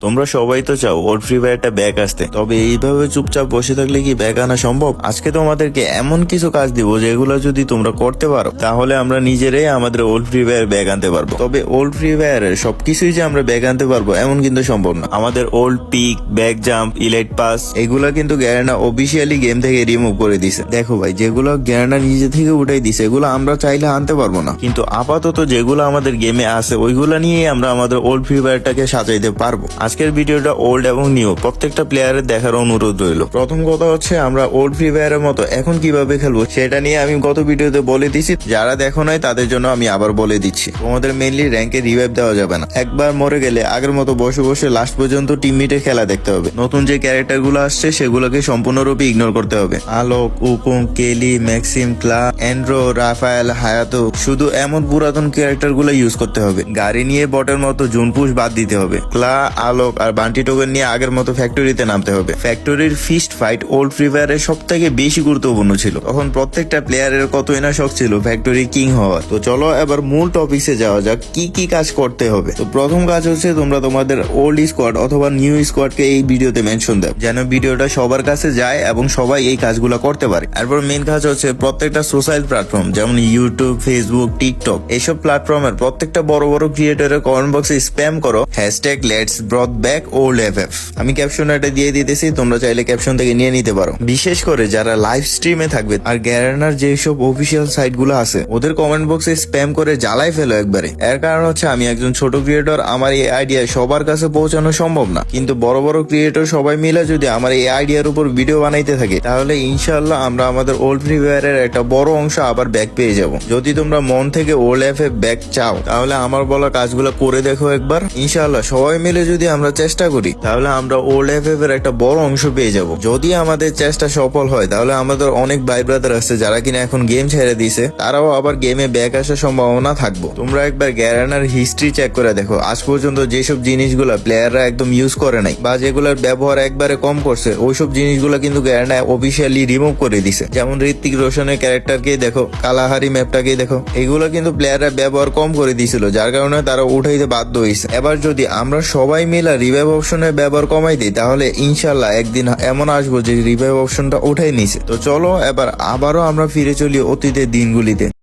তোমরা সবাই তো চাও ওল্ড ফ্রি ফায়ারটা ব্যাক আসতে, তবে এইভাবে চুপচাপ বসে থাকলে কি ব্যাক আনা সম্ভব? আজকে তোমাদেরকে এমন কিছু কাজ দিব যেগুলো যদি তোমরা করতে পারো তাহলে আমরা নিজেরাই আমাদের ওল্ড ফ্রি ফায়ার ব্যাক আনতে পারবো। তবে ওল্ড ফ্রি ফায়ারের সবকিছুই যে আমরা ব্যাক আনতে পারবো এমন কিন্তু সম্ভব না। আমাদের old pick, back jump, elite pass এগুলা কিন্তু গ্যারেনা অফিসিয়ালি গেম থেকে রিমুভ করে দিছে। দেখো ভাই, যেগুলো গ্যারেনা নিজে থেকে উঠাই দিছে এগুলো আমরা চাইলে আনতে পারবো না, কিন্তু আপাতত যেগুলো আমাদের গেমে আছে ওইগুলা নিয়েই আমরা আমাদের ওল্ড ফ্রি ফায়ারটাকে সাজাইতে পারবো। আজকের ভিডিওটা ওল্ড এবং নিউ প্রত্যেকটা প্লেয়ারের দেখার অনুরোধ রইল। প্রথম কথা হচ্ছে আমরা ওল্ড ফ্রি ফায়ারের মতো এখন কিভাবে খেলবো সেটা নিয়ে আমি গত ভিডিওতে বলে দিছি, যারা দেখো নাই তাদের জন্য আমি আবার বলে দিচ্ছি। তোমাদের মেইনলি র্যাঙ্কে রিভাইভ দেওয়া যাবে না। একবার মরে গেলে আগের মতো বসে বসে লাস্ট পর্যন্ত টিমমেটের খেলা দেখতে হবে। নতুন যে ক্যারেক্টার গুলো আসছে সেগুলোকে সম্পূর্ণরূপে ইগনোর করতে হবে। আলোক, উকুম, কেলি, ম্যাক্সিম, ক্লা, এন্ড্রো, রাফায়েল, হায়াতো, শুধু এমন পুরাতন ক্যারেক্টার গুলো ইউজ করতে হবে। গাড়ি নিয়ে বটের মতো জুনপুশ বাদ দিতে হবে। ক্লা, আলোক আর বান্টি টোকেন নিয়ে আগের মতো ফ্যাক্টরিতে নামতে হবে। ফ্যাক্টরির ফিস্ট ফাইট ওল্ড ফ্রি ফায়ারের সব থেকে বেশি গুরুত্বপূর্ণ ছিল। তখন প্রত্যেকটা প্লেয়ারের কতই না শখ ছিল ফ্যাক্টরি কিং হওয়ার। তো চলো এবার মূল টপিক্সে যাওয়া যাক, কি কি কাজ করতে হবে। তো প্রথম কাজ হচ্ছে তোমরা তোমাদের ওল্ড স্কোয়াড অথবা নিউ স্কোয়াডকে এই ভিডিওতে মেনশন দাও, যেন ভিডিওটা সবার কাছে যায় এবং সবাই এই কাজগুলো করতে পারে। এরপর মেন কাজ হচ্ছে প্রত্যেকটা সোশ্যাল প্ল্যাটফর্ম যেমন ইউটিউব, ফেসবুক, টিকটক এইসব প্ল্যাটফর্মের প্রত্যেকটা বড় বড় ক্রিয়েটরের কমেন্ট বক্সে স্প্যাম করো hashtag let's ব্রট back old FF. আমি ক্যাপশন এটা দিয়ে দিতেছি, তোমরা চাইলে ক্যাপশন থেকে নিয়ে নিতে পারো। বিশেষ করে যারা লাইভ স্ট্রিমে থাকবে আর গ্যারেনার যেসব অফিসিয়াল সাইট গুলো আছে ওদের কমেন্ট বক্সে স্প্যাম করে জ্বালাই ফেলো একবারে। এর কারণ হচ্ছে আমি একজন ছোট ক্রিয়েটর, আমার এই আইডিয়া সবার কাছে পৌঁছানো সম্ভব না, কিন্তু বড় বড় ক্রিয়েটর সবাই মিলে যদি আমার এই আইডিয়ার উপর ভিডিও বানাইতে থাকে তাহলে ইনশাল্লাহ আমরা আমাদের ওল্ড ফ্রি ফায়ারের একটা বড় অংশ আবার ব্যাক পেয়ে যাব। যদি তোমরা মন থেকে ওল্ড এফএফ ব্যাক চাও তাহলে আমার বলা কাজগুলো করে দেখো একবার। ইনশাল্লাহ সবাই মিলে যদি আমরা চেষ্টা করি তাহলে আমরা ওল্ড এফএফ এর একটা বড় অংশ পেয়ে যাব। যদি আমাদের চেষ্টা সফল হয় তাহলে আমাদের অনেক ভাই ব্রাদার আছে যারা কিনা এখন গেম ছেড়ে দিছে, তারাও আবার গেমে ব্যাক আসার সম্ভাবনা থাকবো। তোমরা একবার গ্যারেনার হিস্ট্রি চেক করে দেখো, আজ পর্যন্ত যেসব জিনিসগুলো প্লেয়াররা একদম ইউজ করে নাই বা যেগুলোর ব্যবহার একবারে কম করছে ওইসব জিনিসগুলো কিন্তু গ্যারেনা অফিসিয়ালি রিমুভ করে দিছে। যেমন ঋত্বিক রোশনের ক্যারেক্টারকে দেখো, কালাহারি ম্যাপটাকে দেখো, এগুলো কিন্তু প্লেয়াররা ব্যবহার কম করে দিছিল, যার কারণে তারা উঠাইতে বাধ্য হয়েছে। এবার যদি আমরা সবাই মিলে রিভাইভ অপশনের ব্যবহার কমাই দিই তাহলে ইনশাল্লাহ একদিন এমন আসবো যে রিভাইভ অপশনটা উঠাই নিছে। তো চলো এবার আবারও আমরা ফিরে চলি অতীতের দিনগুলিতে।